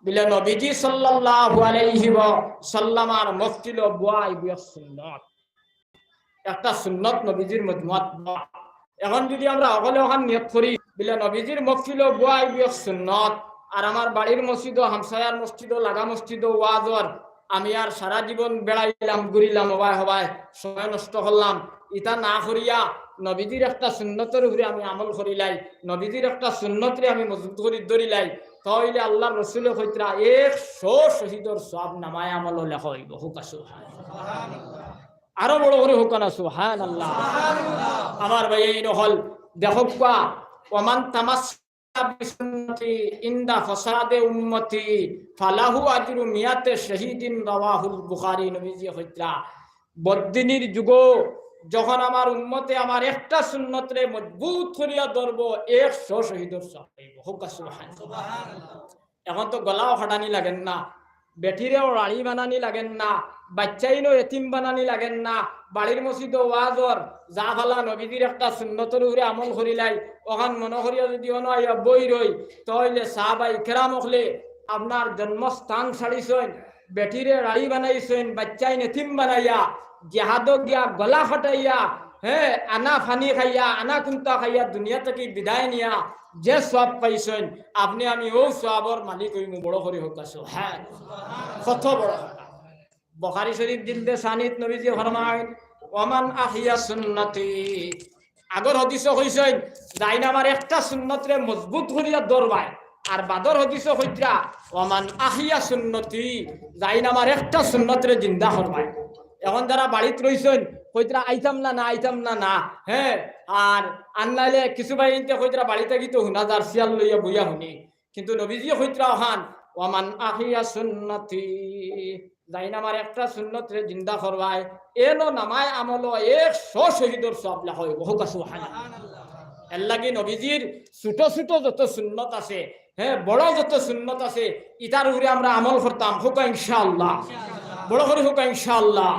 বিলে নবীজি সাল্লাল্লাহু আলাইহি ওয়াসাল্লামার মফতিল বুয়াই বিয়া সুন্নাত একটা সুন্নত নবীজির মজমুআত। এখন যদি আমরা অকলে ওখান নিয়ত করি বিলে নবীজির মফতিল বুয়াই বিয়া সুন্নাত আর আমার বাড়ির মসজিদও হামসায়ার মসজিদও লাগা মসজিদও ওয়াজর আমি আর সারা জীবন বেড়াইলাম ঘুরিলাম হবাই হবাই সময় নষ্ট করলাম, ইটা না করিয়া নবীজির একটা সুন্নতের উপরে আমি আমল করিলাই, নবীজির একটা সুন্নতরে আমি মজবুত করি ধরিলাই, তাহলে আল্লাহ রসুলের কইতরা 100 শহীদর সওয়াব নামায় আমল লেখা হইব। হুকা সুবহানাল্লাহ, আরো বড় করে হুকা না সুবহানাল্লাহ। আমার ভাই এই নহল দেখক পা ওমান তামাসসা বিসুন্নতি ইনদা ফাসাদে উম্মতি ফালাহু আজরু মিয়াতে শহীদিন রাওয়াহুল বুখারী। নবীজি কইতরা বদ্দিনীর যুগ যখন আমার উম্মতে আমার একটা সুন্নতরে মজবুত করিয়া ধরবো 100 শহীদের সওয়াব পাইব। হুকা সুবহানাল্লাহ। এখন তো গলাও ফাটানি লাগেন না, বেঠিরেও রাড়ি বানানি লাগেন না, বাচ্চাইনও এতিম বানানি লাগেন না, বাড়ির মসজিদ ওয়াজর যা ফালা নবীজির একটা সুন্নতের উপরে আমল করিলাই ওখান মনে করিয়া যদি অনাইয়া বই রই তাহলে সাহাবাই কেরাম হলে আপনার জন্মস্থান ছাড়িছেন, বেঠিরে রাড়ি বানাইছেন, বাচ্চাইন এতিম বানাইয়া জেহাদ গিয়া গলা ফাটাইয়া হ্যাঁ আনা ফানি খাইয়া আনা কুন্তা খাইয়া দুনিয়া থেকে বিদায় নিয়া যে সওয়াব পাইছেন আপনি আমি ও সওয়াবর মালিক হইমু। বড় করে হোক আসো। হ্যাঁ কত বড় বুখারী শরীফ জিলদে সানিত নবীজি ফরমায় ওমান আহিয়া সুন্নতি, আগর হাদিসে কইছেন যাইনা আমার একটা সুন্নতরে মজবুত করিয়া ধরবায়, আর বাদর হাদিসে কইতরা ওমান আহিয়া সুন্নতি যাইনা আমার একটা সুন্নতরে জিন্দা করবায়। এখন যারা বাড়িতে রইছেন কইতরা আইতাম না না আইতাম না না হ্যাঁ, আর আননাইলে কিছু বাইনতে কইতরা বাড়িতে গিয়ে তো হুনা যার সিয়াল লইয়া বইয়া শুনি, কিন্তু নবীজি কইতরা ওখান ওমান আহিয়া সুন্নতি যাইনা আমার একটা সুন্নতরে জিন্দা করবায় এনো নামায় আমল 100 শহীদর সওয়াব লেখা হইব। হুকা সুবহানাল্লাহ। এর লাগি নবীজির ছোট ছোট যত সুন্নত আছে হ্যাঁ বড় যত সুন্নত আছে ইটার উপরে আমরা আমল করতাম। হুকা ইনশাআল্লাহ, বড় করে হুকা ইনশাআল্লাহ।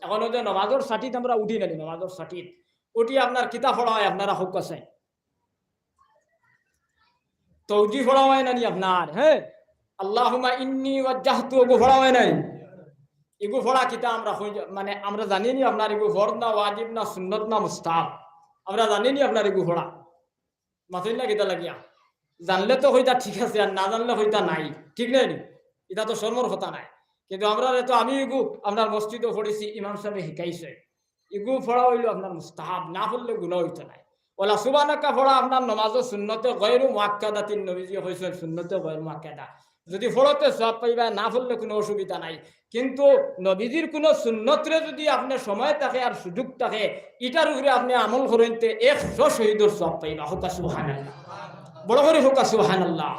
এখন যে নমাজের সাটিত আমরা উঠি নালি, নমাজের সাটিত উঠি আপনার কিতাব পড়া হয়, আপনারা হুক আছে তৌজি পড়া হয় নানি আপনার হ্যাঁ আল্লাহুম্মা ইন্নী ওয়াজ্জাহতু ওগো পড়া হয় নাই, এগু পড়া কিতা আমরা মানে আমরা জানি নি আপনার এগু ফরজ না ওয়াজিব না সুন্নত না মুস্তাহাব, আমরা জানি নি আপনার এগু পড়া মাথুই না কিতা লাগিয়া জানলে তো হইতা ঠিক আছে আর না জানলে হইতা নাই, ঠিক নাই নি? এটা তো শর্মর কথা নাই, কিন্তু আমরা তো আমি এগু আপনার মসজিদও পড়েছি, ইমাম সাহেব শিখাইছে এগু পড়া হইলো আপনার মুস্তাহাব, না পড়লে গুনাহ হইতো নাই। ওলা সুবহানাকা পড়া আপনার নামাজ সুন্নতে গায়রু মুআক্কাদাতিন, নবীজি কইছেন সুন্নতে গায়রু মুআক্কাদা, যদি পড়তে সওয়াব পাইবা না পড়লে কোনো অসুবিধা নাই। কিন্তু নবীজির কোনো সুন্নতরে যদি আপনি সময় থাকে আর সুযোগ থাকে এটার উপরে আপনি আমল করেনতে 100 শহীদের সওয়াব পাইবা। হুকা সুবহানাল্লাহ, বড় করে হুকা সুবহানাল্লাহ।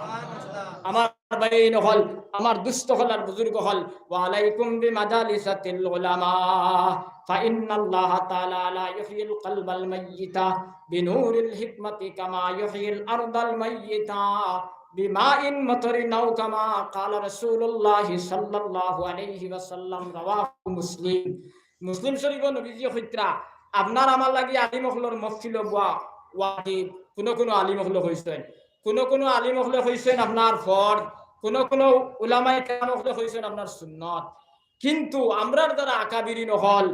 আমার ভাই নহল আমার দুস্থ হল আর বুজুর্গ হল ওয়া আলাইকুম বিমাজালিসাতিল উলামা ফা ইন্নাল্লাহা তাআলা লা ইউহিল কলবাল মাইয়িতা বিনুরিল হিকমাতি কামা ইউহিল আরদাল মাইয়িতা বিমাইন মাতরিন আও কামা ক্বালা রাসূলুল্লাহ সাল্লাল্লাহু আলাইহি ওয়াসাল্লাম। রাওয়াহু মুসলিম। মুসলিম শরীফ নবীজি কইতরা আপনার আমার লাগি আলিম হলর মফসিল ওয়াজিব, কোন আলিম হল হইছেন, কোন আলিম হলে হইছেন আপনার ফরজ, কোন উলামায়ে কেরাম হলে হইছেন আপনার সুন্নত। কিন্তু আমরার যারা আকাবিরিন হল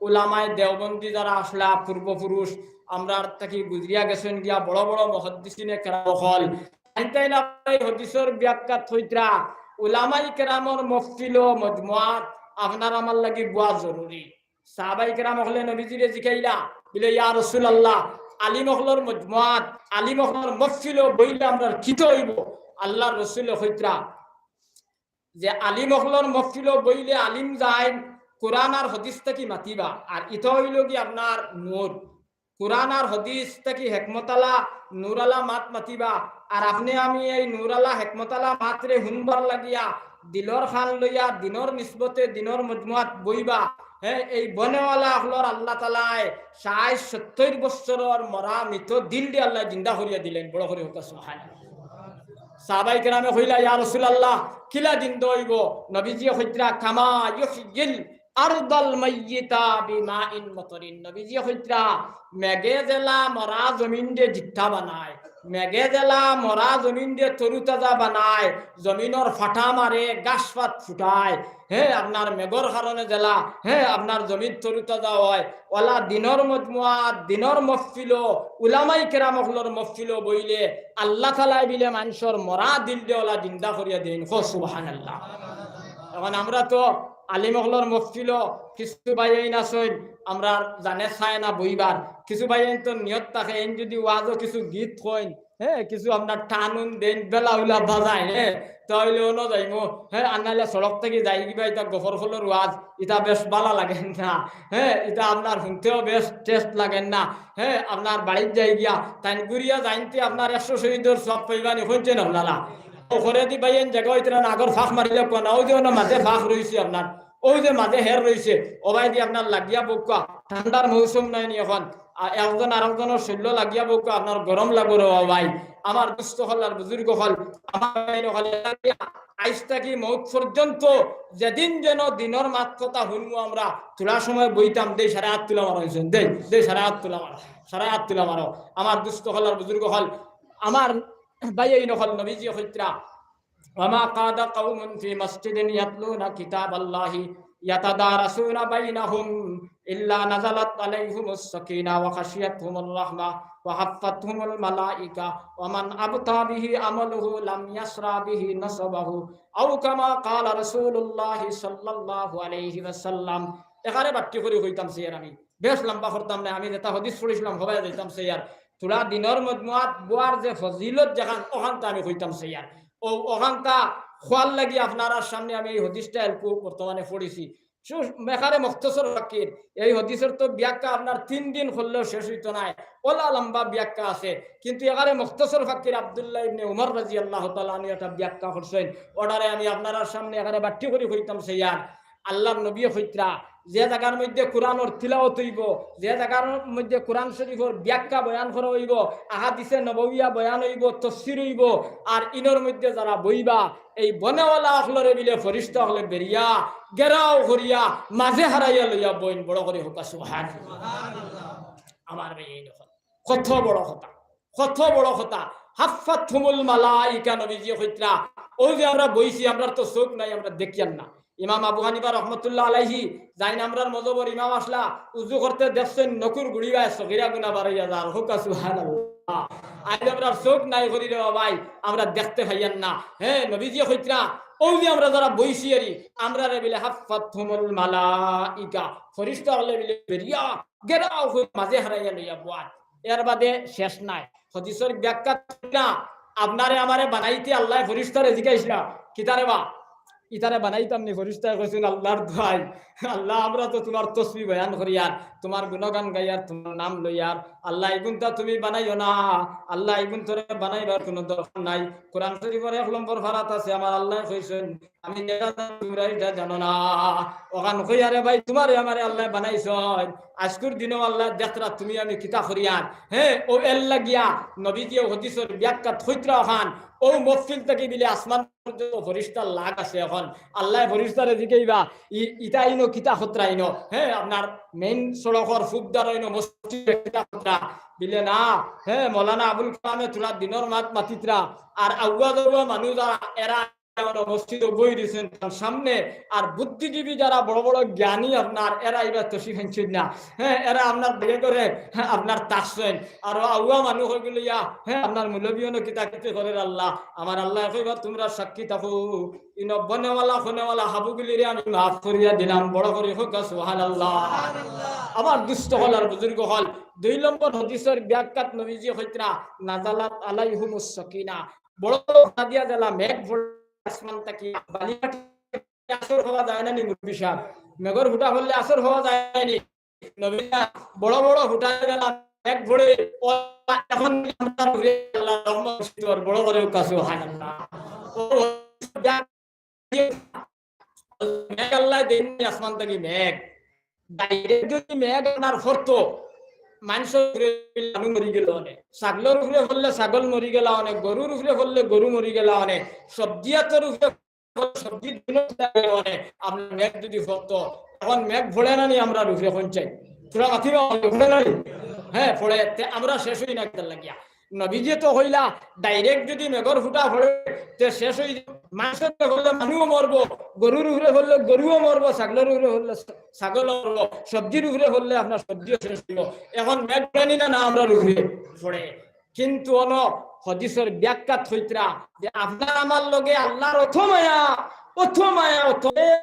উলামায়ে দেওবন্দি যারা আসলা পূর্বপুরুষ আমরা তাকে গুজরিয়া গেছেন গিয়া বড় বড় মুহাদ্দিসিনে কেরাম হল আইতাইলা হাদিসের ব্যাখ্যা থইতরা উলামায়ে কেরামর মফসিল ও মজমুআত আপনার আমার লাগি বুয়া জরুরি। সাহাবায়ে কেরাম হলে নবীজিরে জিকাইলা বলে ইয়া রাসূলুল্লাহ আলিম হলর মজমুআত আলিম হলর মফসিল বইলে আমরা কি হইব? আল্লাহর রাসূল কইতরা যে আলিম হলর মফসিল বইলে আলিম যায় কোরআন আর হাদিস থেকে মাতিবা, আর ইটা হইল কি আপনার নূর, কোরআন আর হাদিস থেকে হেকমতালা নূরালা মাত মাতিবা, আর আপনি আমি এই নূরালা হেকমতালা মাত্রে হুনবার লাগিয়া দিলর খান লইয়া দিনর নিসবতে দিনর মজমুআত বইবা। হ্যাঁ এই বনেওয়ালা হলর আল্লাহ তাআলায় 60-70 বছরের মরা মৃত দিল দিয়ে আল্লাহ জিন্দা করিয়া দিলেন। বড় করে হোক সুবহানাল্লাহ। সাহাবায়ে কেরামে কইলা ইয়া রাসূলুল্লাহ কিলা জিন্দা হইব? নবীজি কইতরা কামা ইউহিল আরদাল মাইয়িতা বিমাইন মতরিন। নবীজি কইতরা মেঘে জেলা মরা জমিন দিয়ে জিঠা বানায়, মেঘে জেলা মরা জমিন দিয়ে তরু তাজা বানায়, জমিনের ফাটা মারে গাছ পাত ফুটায়। আপনার মেঘর কারণে জেলা আপনার জমির তরু তাজা হয়। ওলা দিনর মজমুয়া দিনর মফফিল উলামাই কেরামকলর মফফিল বইলে আল্লাহ তাআলা বিলে মানুষের মরা দিল দিয়ে ওলা জিন্দা করিয়া দেন। সুবহানাল্লাহ। এখন আমরা তো আলিমহলর মফফিল কিছু বাইন আসেন আমরা জানে চায় না বইবার, কিছু বাইন তো নিয়ত থাকে এন যদি ওয়াজও কিছু গীত কইন কিছু আপনার টানুন দেন বেলা উলা বাজায় তাহলে অন্য যাইমো আনাইলে সড়ক থেকে যাই কিবা এটা গফর ফলের ওয়াজ এটা বেশ ভালো লাগেন না এটা আপনার শুনতেও বেশ টেস্ট লাগেন না আপনার বাড়ির যাই গিয়া তাই গুড়িয়া যাইতে আপনার 100 শহীদের সব পাইবানি শুনছেন আপনারা ওখানে দি বাইন জায়গা হইতে না আগর ফাঁক মারিলে কোন ওই যে মাঝে ফাঁক রয়েছে আপনার ওই যে মাঝে হের রয়েছে ওবাই দিয়ে আপনার লাগিয়া বকা ঠান্ডার মৌসুম নাই নি এখন একজন আরেকজনের শৈল্য লাগিয়া বকা আপনার গরম লাগো রে ভাই আমার দুস্থ হল আর বুজুর্গ হল আমার আইস থাকি মৌত পর্যন্ত যেদিন যেন দিনের মাত কথা শুনবো আমরা তোলার সময় বইতাম দেই সাড়ে 8 তুলা মারা হয়েছেন দেই সাড়ে 8 তুলা মারা সাড়ে 8 তুলা মারো আমার দুস্থ হল আর বুজুর্গ হল আমার বাইন হল নবীজি হইত্রা ওয়ামা কাদা কওমুন ফি মসজিদিন ইয়াতলুনা কিতাবাল্লাহি ইয়াতাদারাসুনা বাইনাহুম ইল্লা নাযালাত আলাইহিমুস সাকিনা ওয়া খাশিয়াতহুমুর রাহমা ওয়া হাফফাতহুমুল মালাইকা ওয়া মান আবতা বিহি আমালুহু লাম ইয়াসরা বিহি নাসাবাহু আও কামা ক্বালা রাসূলুল্লাহি সাল্লাল্লাহু আলাইহি ওয়াসাল্লাম। এখানে বাট্টি করে কইতাম সিয়ার আমি বেশ লম্বা করতাম না, আমি যেটা হাদিস পড়িছিলাম হবাই যাইতাম সিয়ার তোরা দিনের মজমুয়াত বুয়ার যে ফজিলত যেখান ওখানটা আমি কইতাম সিয়ার ও ওখানটা খোয়াল লাগি আপনার সামনে আমি এই হদিসটা এলকু বর্তমানে পড়েছি। মেখারে মুখতসর ফাকির এই হদিসের তো ব্যাখ্যা আপনার 3 দিন করলেও শেষ হইতো না, ওলা লম্বা ব্যাখ্যা আছে, কিন্তু এখানে মুখতসর ফাকির আব্দুল্লাহ ইবনে উমর রাদিয়াল্লাহু তাআলা আনহু একটা ব্যাখ্যা করছেন, ওটারে আমি আপনার সামনে এখানে বাট্টি করে কইতাম সিয়ার। আল্লাহর নবী হইত্রা যে জায়গার মধ্যে কোরআনের তিলাওয়াত হইব, যে জায়গার মধ্যে কোরআন শরীফের ব্যাখ্যা বয়ান করা হইব, আহাদিসে নববিয়া বয়ান হইব, তাফসীর হইব, আর ইনর মধ্যে যারা বইবা এই বনেওয়ালা আখলরে বিলে ফরিস্তা হলে বেরিয়া গেরাও করিয়া মাঝে হারাইয়া লইয়া বইন বড় করে হোক সুবহানাল্লাহ। আমার এই কত বড় কথা, কত বড় কথা। হাফফাতহুমুল মালাইকা নবীজি কইত্রা ওই যে আমরা বইছি আমরা তো চোখ নাই আমরা দেখিয়ান না। ইমাম আবু হানিফা রহমতুল্লাহ আলাইহি যাইন আমরার মজবর ইমাম আসলা উজু করতে দেখছেন নকুর গুড়িবা সগিরা গুনা বাড়াইয়া যার হোক সুবহানাল্লাহ। আজ আমরা চোখ নাই করি রে ভাই আমরা দেখতে পাইয়ান না। নবীজি কইত্রা ওই যে আমরা যারা বইছি আরি আমরা রে বিলে হাফফাতহুমুল মালাইকা ফেরেশতা হলে বিলে বেরিয়া গেরাও হই মাঝে হারাইয়া লইয়া বয়ান। এর বাদে শেষ নাই হাদিসের ব্যাখ্যা না আপনারে আমারে বানাইতে আল্লাহ ফেরেশতারে জিজ্ঞাসা কিতারে বা ইতারে বানাইতাম নি ফেরেশতা কইছেন আল্লাহর দোয়াই আল্লাহ আমরা তো তোমার তসবিহ বয়ান করি আর তোমার গুণগান গাই আর তোমার নাম লই আর আল্লাহ এগুনটা তুমি বানাইও না, আল্লাহ এগুন তোরে বানাইবার কোনো দরকার নাই। কোরআন শরীফের 1 নম্বর ফারাত আছে আমার আল্লাহ কইছেন আমি যেটা তোমরা এটা জানো না ওখান কই আরে ভাই তোমারে আমারে আল্লাহ বানাইছেন আজকের দিনও আল্লাহ দেখরা তুমি আমি কিতা করি আর ও এল লাগিয়া নবীজি হাদিসের ব্যাখ্যা থইত্রা ওখান ও মফিল থেকে দিলে আসমান পর্যন্ত ফেরেশতার লাগ আছে। এখন আল্লাহ ফেরেশতারে জিগাইবা ইটা আইনো কিতা খতরা আইনো আপনার মেইন সড়কর ফুকদার আইনো মসজিদে কিতা খতরা বিলে না মৌলানা আবুল কালামে তোলা দিনের মাত মাতিত্রা আর আগুয়া দৌয়া মানুষ যারা এরা মসজিদে বই দিয়েছেন তার সামনে আর বুদ্ধিজীবী যারা বড় বড় জ্ঞানী আপনার এরা এবার তো শিখাইছেন না এরা আপনার বেগে করে আপনার তাকছেন আর আউয়া মানুষ হয়ে গেল ইয়া আপনার মূল্যবিহীন কিতা কিতে করে আল্লাহ আমার আল্লাহ কইবা তোমরা সাক্ষী থাকো ইন বনেওয়ালা ফোনেওয়ালা হাবুগুলি রে আমি মাফ করিয়া দিলাম বড় করে হোক সুবহানাল্লাহ। আমার দুষ্ট হল আর বুজুর্গ হল 2 নম্বর হাদিসের ব্যাখ্যাত নবীজি কইত্রা নাজালাত আলাইহুমুস সাকিনা বড় দিয়া দিলা মেঘ আসমান থেকে বালিকাটি আসর হওয়া যায় না নি মুরব্বি সাহেব মেঘর ফুটা হলে আসর হওয়া যায় নি নবীরা বড় বড় ফুটা গেল এক ভরে এখন আমরা আল্লাহ রহমত বড় করে সুবহানাল্লাহ। ও মেঘ আল্লাহ দেন আসমান থেকে মেঘ ডাইরেক্ট যদি মেঘ আনার ফরতো মানুষের মরি গেল অনেক, ছাগলের উপরে ফললে ছাগল মরি গেল অনেক, গরুর উপরে ফললে গরু মরি গেল অনেক, সবজিয়াতের উপরে সবজি আপনার মেঘ যদি হতো এখন মেঘ ভরে না নি আমরা রুফে পঞ্চাই তোরা মাথিবা ভরে না নি হ্যাঁ পড়ে আমরা শেষ হই না লাগিয়া নবীজি তো হইলা ডাইরেক্ট যদি মেঘর ফুটা ভরে তে শেষ হই মানুষের হলে মানুষও মরবো গরুর উপরে হলে গরুও মরবো ছাগলের উপরে হলে ছাগল মরবো সবজির উপরে হলে আপনার সবজিও শেষ হইব এখন মেঘ জানি না আমরা রুফে পড়ে কিন্তু অন হদিসের ব্যাখ্যা থইত্রা যে আপনার আমার লগে আল্লাহর অথ মায়া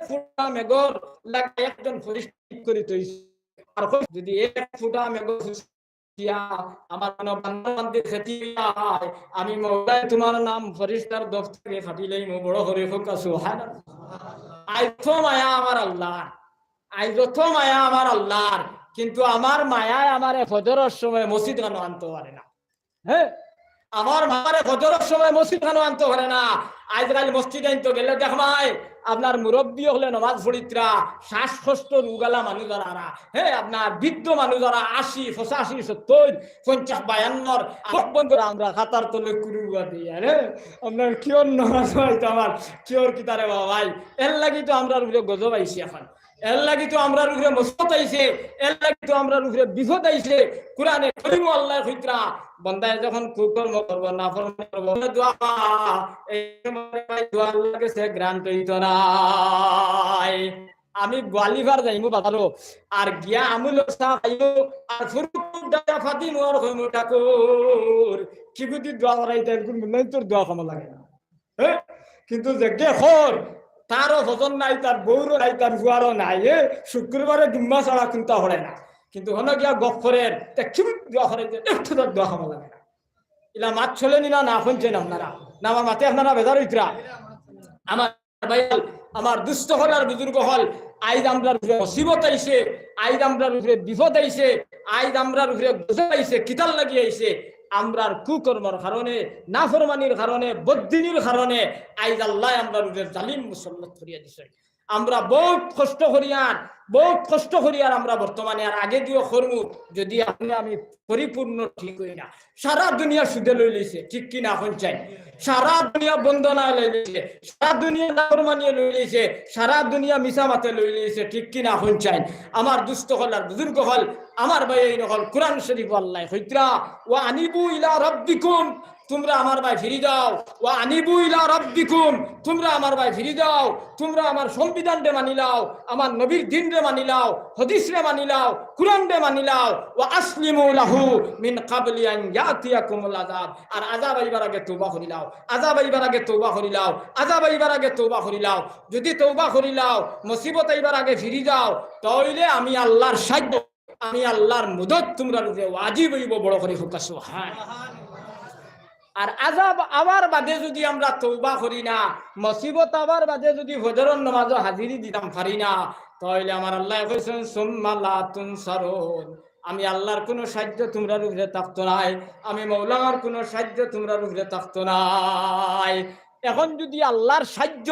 ফুটা মেঘর লাগে একজন ফরিস্তা করে তৈরি আর যদি এক ফুটা মেঘর আমার বান্দাবান্দির ক্ষতি হয় আমি মওলাই তোমার নাম ফরিস্তার দফতরে ফাটিলেই মো বড় করে হোকা সুবহানাল্লাহ আইথ মায়া আমার আল্লাহ আইথ মায়া আমার আল্লাহর কিন্তু আমার মায়ায় আমারে ফজরের সময় মসজিদ কেন আনতে পারে না হ্যাঁ আমার মারে ফজরের সময় মসজিদ কেন আনতে পারে না আজকাল মসজিদ আনতে গেলে দেখমাই আপনার মুরব্বী হলে নমাজ পড়িত্রা শ্বাসকষ্ট রোগালা মানুষ যারা হ্যাঁ আপনার বৃদ্ধ মানুষ যারা 80 85 70 50 52 আমরা খাতার তলে কুরুয়া দিই আরে আপনার কিয়র নমাজ হয়তো আমার কিয়র কি তারে ভাই এর লাগি তো আমরা গজব আইছি এখন এর লাগি তো আমরা রুখে মুসিবত আইছে এর লাগি তো আমরা রুখে বিপদ আইছে কোরআনে করিম আল্লাহর ফিতরা বান্দায় যখন কুকর্ম করব নাফরমানি করব দোয়া এই দোয়া আল্লাহর কাছে গ্রান্ট হইতো না আমি গোয়ালিবার যাইমু বাজারো আর গিয়া আমুল সাহ আইও আর ফুরুক দাদা ফাতিমা আর কইমু ঠাকুর কি বুদ্ধি দোয়া করাইতে নাই তোর দোয়া কম লাগে না হ্যাঁ কিন্তু যে খর তারও ভজন নাই তার বউরও নাই তার জুয়ারও নাই শুক্রবারে জুম্মা ছাড়া চিন্তা হরে না কিন্তু হন গিয়া গপ করেন দোয়া করে একটু তার দোয়া খাওয়া লাগে না ইলা মাছ চলে নিলা না শুনছেন আপনারা না আমার মাতে আপনারা বেজার হইতরা আমার ভাই আমার দুস্থ হল আর বুজুর্গ হল আইজ আমরার উপরে মুসিবত আইছে আইজ আমরার উপরে বিপদ আইছে আইজ আমরার উপরে গজব আইছে কিতাল লাগি আইছে আমরার কুকর্মর কারণে নাফরমানির কারণে বদ্দিনীর কারণে আইজ আল্লাহ আমরার উপরে জালিম মুসল্লত করিয়া দিছে আমরা বহুত কষ্ট করিয়ার আমরা বর্তমানে আর আগে দিও করমু যদি আপনি আমি পরিপূর্ণ ঠিক হই না সারা দুনিয়া সুদে লই লইছে ঠিক কি না পঞ্চাই সারা দুনিয়া বন্দনা লই লইছে সারা দুনিয়া নাফরমানিয়ে লই লইছে সারা দুনিয়া মিছা মাতে লই লইছে ঠিক কি না পঞ্চাই আমার দুস্থ হল আর বুজুর্গ হল আমার ভাই এই হল কোরআন শরীফ আল্লাহ হইত্রা ওয়া আনিবু ইলা রাব্বিকুম তোমরা আমার ভাই ফিরে যাও ওয়া আনিবু ইলা রাব্বিকুম তোমরা আমার ভাই ফিরে যাও তোমরা আমার সংবিধান রে মানিলাও আমার নবীর দিন রে মানিলাও হাদিস রে মানিলাও কুরআন রে মানিলাও ওয়া আসলিমু লাহু মিন ক্বাবলি আন ইয়াতিয়াকুমুল আযাব আর আযাব আইবার আগে তওবা করিলাও আযাব আইবার আগে তওবা করিলাও আযাব আইবার আগে তওবা করিলাও যদি তওবা করিলাও মুসিবত আইবার আগে ফিরে যাও তাইলে আমি আল্লাহর সাহায্য আমি আল্লাহর মদদ তোমরা রূপে ওয়াজিব হইব বড় করে হুকা সুবহানাল্লাহ আর আযাব আবার বাদে যদি আমরা তওবা করি না মুসিবত আবার বাদে যদি ফজরের নামাজ হাজিরি দিতাম পারি না তাহলে আমার আল্লাহ কইছেন সুম্মা লা তুনসারুন আমি আল্লাহর কোনো সাহায্য তোমরা রূপে থাকতো নাই আমি মাওলানার কোনো সাহায্য তোমরা রূপে থাকতো নাই এখন যদি আল্লাহর সাহায্য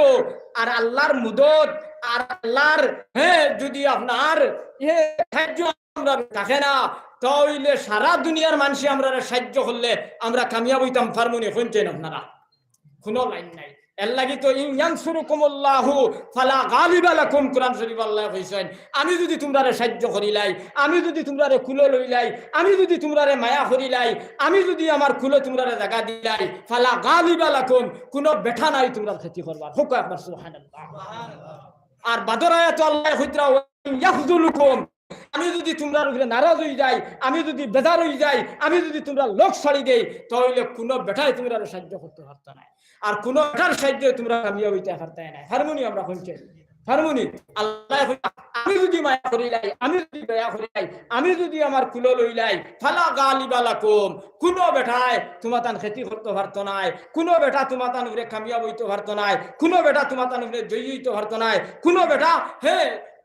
আর আল্লাহর মদদ আর আল্লাহর যদি আপনার সাহায্য আমরা থাকে না তাহলে সারা দুনিয়ার মানুষ আমরা সাহায্য করলে আমরা কামিয়াব হইতাম ফার্মুনি শুনছেন আপনারা কোনো লাইন নাই এর লাগি তো ইয়ানসুরুকুমুল্লাহু ফালা গালিবা লাকুম কোরআন শরীফ আল্লাহ কইছেন আমি যদি তোমরারে সাহায্য করিলাই আমি যদি তোমরারে কুলো লইলাই আমি যদি তোমরারে মায়া করিলাই আমি যদি আমার কুলো তোমরারে জায়গা দিলাই ফালা গালিবা লাকুম কোনো বেঠা নাই তোমরা ক্ষতি করবা হুক একবার সুবহানাল্লাহ আর বাদর আয়াত আল্লাহ কইতরা ইয়াখযুলুকুম আমি যদি তোমরা উপরে নারাজ হয়ে যাই আমি যদি বেজার হয়ে যাই আমি যদি তোমরা লোক ছাড়ি দেই তাহলে কোনো বেটাই তোমরা সাহায্য করতে পারতো না আর কোনো বেটার সাহায্যে তোমরা কামিয়াব হইতে পারতে না হারমোনি আমরা শুনছি হারমোনি আল্লাহ আমি যদি মায়া করিলাই আমি যদি দয়া করিলাই আমি যদি আমার কুলো লইলাই ফালা গালিবা লাকুম কোনো বেটাই তোমাতান ক্ষতি করতে পারতো না কোনো বেটা তোমাতান উপরে কামিয়াব হইতে পারতো না কোনো বেটা তোমাতান উপরে জয়ী হইতে পারতো না কোনো বেটা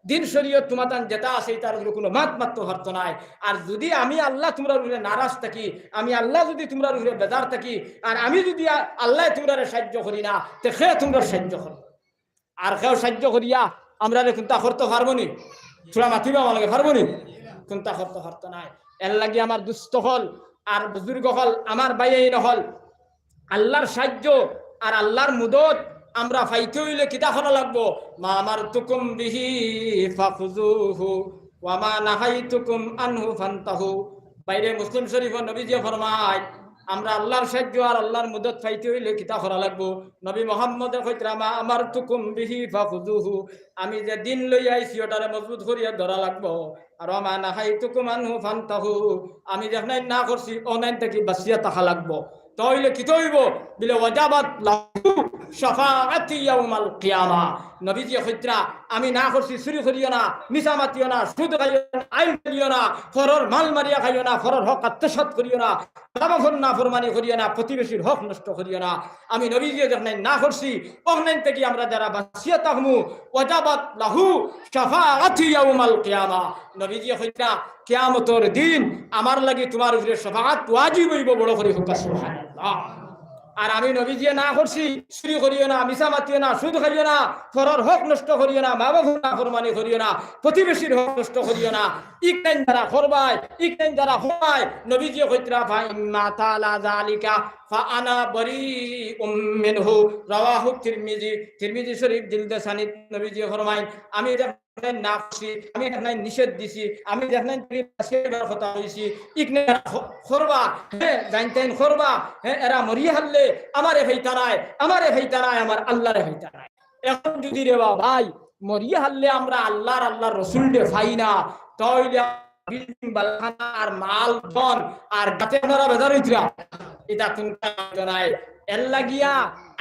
দিন শরীয়ত তোমাতান যেটা আছে তার উপরে কোনো মাত মারতে পারতো না আর যদি আমি আল্লাহ তোমরা উপরে নারাজ থাকি আমি আল্লাহ যদি তোমরা উপরে বেজার থাকি আর আমি যদি আল্লাহ তোমরা সাহায্য করি না তে খে তোমরা সাহায্য করো আর কেউ সাহায্য করিয়া আমরা কোনটা করতে পারবো নি থোড়া মাতিবা আমাকে পারবো নি কোনটা করতে পারতো না এর লাগি আমার দুস্থ হল আর বুজুর্গ হল আমার ভাই নহল আল্লাহর সাহায্য আর আল্লাহর মদদ আমরা ফাইতে হইলে কিতা করা লাগবো? মা আমারতুকুম বিহি ফাখুযুহু ওয়া মা নাহাইতুকুম আনহু ফান্তাহু। বাইরে মুসলিম শরীফ নবীজি ফরমায় আমরা আল্লাহর সাহায্য আর আল্লাহর মদদ পাইতে হইলে কিতা করা লাগবো? নবী মুহাম্মদ কইতরা মা আমারতুকুম বিহি ফাখুযুহু, আমি যে দিন লই আইছি ওটারে মজবুত করিয়া ধরা লাগবো। আর মা নাহাইতুকুম আনহু ফান্তাহু, আমি যেখানে না করছি অনাইন থেকে বাঁচিয়া থাকা লাগবো। তাহলে কি হইব? বিলে ওয়াজাবাত লাহু শাফাআতি ইয়াউমাল কিয়ামা। নবীজি কইতরা আমি না করছি চুরি করিও না, মিছা মাতিও না, সুদ খাইও না, আইন করিও না, ফরর মাল মারিয়া খাইও না, ফরর হক আত্মসাৎ করিও না, বাবা না ফরমানি করিও না, প্রতিবেশীর হক নষ্ট করিও না। আমি নবীজি যখন না করছি অনলাইন থেকে আমরা যারা বাঁচিয়া থাকমু ওয়াজাবাত লাহু শাফাআতি ইয়াউমাল কিয়ামা। নবীজি কইতরা কিয়ামতের দিন আমার লাগি তোমার উপরে শাফাআত ওয়াজিব হইব। বড় করে হুকা সুবহানাল্লাহ। আর আমি নবীজি না করছি চুরি করিও না, মিছা মাতিও না, সুদ খাইও না, ফরর হক নষ্ট করিও না, মা বাবা না ফরমানি করিও না, প্রতিবেশীর হক নষ্ট করিও না। ইকটাইন যারা করবাই, ইকটাইন যারা হয়, নবীজি কইতরা ফাইম্মা তাআলা যালিকা ফাআনা বারীউম মিনহু। রাওয়াহু তিরমিজি। তিরমিজি শরীফ জিলদে সানিদ নবীজি ফরমায় আমি না করছি, আমি এখানে নিষেধ দিছি, আমি এখানে কথা হয়েছি, ইকনে করবা, হ্যাঁ জানতেন করবা, হ্যাঁ এরা মরিয়া হারলে আমারে ভাইতা নাই, আমারে ভাইতা নাই, আমার আল্লাহরে ভাইতা নাই। এখন যদি রে ভাই মরিয়া হারলে আমরা আল্লাহর রসুল দে ভাই না, তাহলে বিল্ডিং বালখানা আর মাল ধন আর গাতে আপনারা বেজার হইতরা এটা তুমি নাই। এর লাগিয়া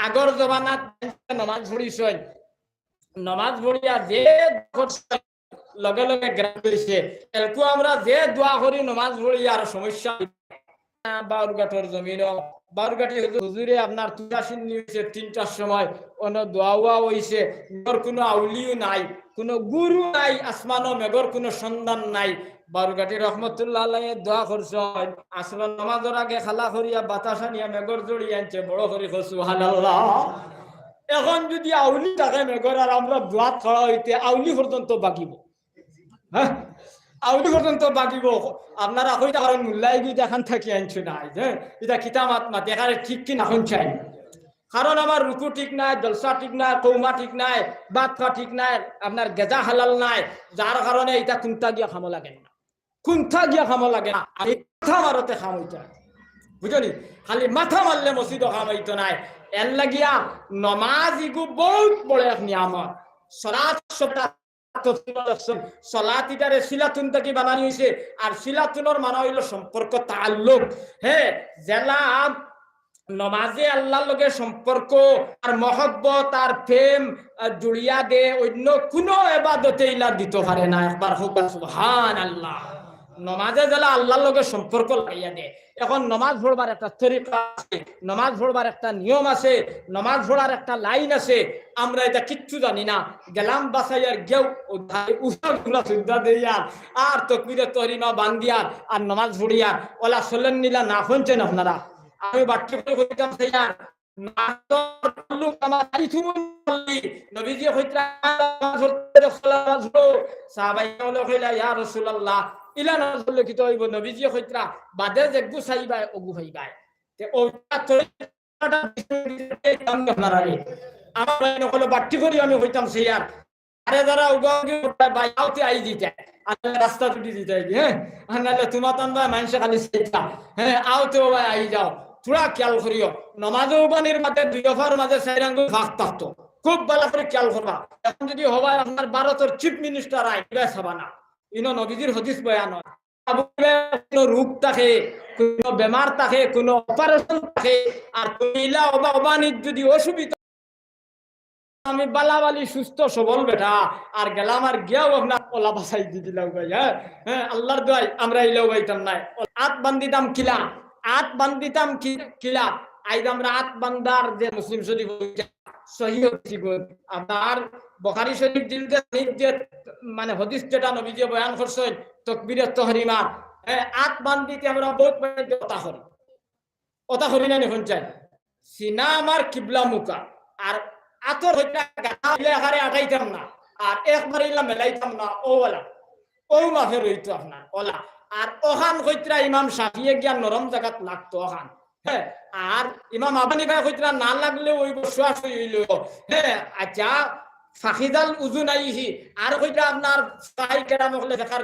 আগর জমানাত নামাজ পড়িছেন, নমাজ পড়িয়া যে লগে লগে গ্রাম করেছে, এরকম আমরা যে দোয়া করি নমাজ পড়িয়া আর সমস্যা। বাউরঘাটের জমিন বাউরঘাটি হুজুরে আপনার তুলাসিন নিয়েছে 3টার সময়, অন্য দোয়া হয়েছে, কোনো আউলিও নাই, কোনো গুরু নাই, আসমানো মেঘর কোনো সন্ধান নাই। বাউরঘাটি রহমতুল্লাহ আলাইহি দোয়া করছেন, আসমান নামাজের আগে খালা করিয়া বাতাসা নিয়া মেঘর জড়িয়ে আনছে, বড় করে সুবহানাল্লাহ। এখন যদি আউলি থাকে মেঘর আর আমরা দোয়াত খাওয়া হইতে আউলি পর্যন্ত বাকিব, হ্যাঁ আউলি পর্যন্ত বাকিব। আপনারা কইটা কারণ মুল্লাই গিয়ে দেখান থাকি আনছো না, হ্যাঁ এটা কিতামাত মা দেখারে ঠিক কি না চাই। কারণ আমার রুকু ঠিক নাই, জলসা ঠিক নাই, কৌমা ঠিক নাই, বাদ খা ঠিক নাই, আপনার গেজা হালাল নাই, যার কারণে এটা কুন্তা গিয়া খামো লাগে না, কুন্থা গিয়া খামো লাগে না, এই মাথা মারতে খাম হইতে বুঝলি, খালি মাথা মারলে মসজিদ খাম হইতো নাই। এর লাগিয়া নমাজ ইগু বহুত বড় এক নিয়ামত। সলাত শব্দ সলাত ইটারে সিলাতুন থেকে বানানি হয়েছে, আর সিলাতুনের মানে হইল সম্পর্ক, তাআল্লুক। হ্যাঁ জেলা নমাজে আল্লাহর লগে সম্পর্ক আর মহব্বত আর প্রেম জুড়িয়া দে, অন্য কোনো ইবাদতে ইলা দিতে পারে না। একবার হোক সুবহানাল্লাহ। নমাজে যারা আল্লাহর লগে সম্পর্ক লাগাইয়া দে। এখন নমাজ পড়বার একটা তরিকা আছে, নমাজ পড়বার একটা নিয়ম আছে, নমাজ পড়ার একটা লাইন আছে, আমরা এটা কিচ্ছু জানি না। গেলাম বাসাইয়ার গেউ উফা সুদ্ধা দেইয়ার আর তকবীরে তহরিমা বান্দিয়ার আর নমাজ পড়িয়ার ওলা চলেন নিলা না শুনছেন আপনারা। আমি বাট্টি করে কইতাম সেইয়ার নবীজি কইতরা সাহাবাই কইলা ইয়া রাসূলুল্লাহ ইলা নজল কি তো হইব। নবীজি কইতরা বাদে যে গুছাইবা ওগু হইবাই তে ওটা তোটা আপনারা আমার নকল বাট্টি করি আমি কইতাম সেইয়ার আরে যারা উগাগে ভাই আউতে আই দিতে আল্লাহ রাস্তা টুটি দিতে হ্যাঁ আনালে তোমা তান্দা মানুষ খালি সেইটা হ্যাঁ আউতে ভাই আই যাও। থোড়া খেয়াল করিও নমাজ বানির মাঝে দুই দফার মাঝে চাইরাঙ্গ ভাগ থাকতো, খুব ভালো করে খেয়াল করবা। এখন যদি হবাই আপনার ভারতের চিফ মিনিস্টার আইবা সাবানা ইনো নবীজির হাদিস বয়ান কোনো রোগ থাকে, কোনো বেমার থাকে, কোনো অপারেশন থাকে, আর কইলা অবানির যদি অসুবিধা আমি বালাবালি সুস্থ সবল বেটা আর গেলাম আর গিয়াও আপনার ওলা বাসাই দি দিলাম ভাই। হ্যাঁ হ্যাঁ আল্লাহর দোয়াই আমরা ইলাও বাইতাম নাই, আত বান্দিতাম কিলা, আত বান্দিতাম কিলা। আইজ আমরা আত বান্দার যে মুসলিম শরীফ সহিহ আপনার বুখারী শরীফ জিলদে যে মানে হাদিস যেটা নবীজি বয়ান করছেন তাকবীরে তাহরিমা, হ্যাঁ আত বান্দিতে আমরা বহুত কথা করি, কথা করি না এখন চাই সিনা আমার কিবলা মুকা আর আতর হইতা গালে হারে আটাইতাম না আর একবার ইলা মেলাইতাম না ওলা ও মাফে রইতো আপনার ওলা। আর ওখান কইতরা ইমাম শাফিয়ে গিয়া নরম জায়গাত লাগতো ওখান হ্যাঁ আর ইমাম আবু হানিফা কইতরা না লাগলে ওই বসবাস হইল হ্যাঁ আচ্ছা ফাখিদাল উজুনাইহি আর কইটা আপনার সাই কেরাম হলে দেখার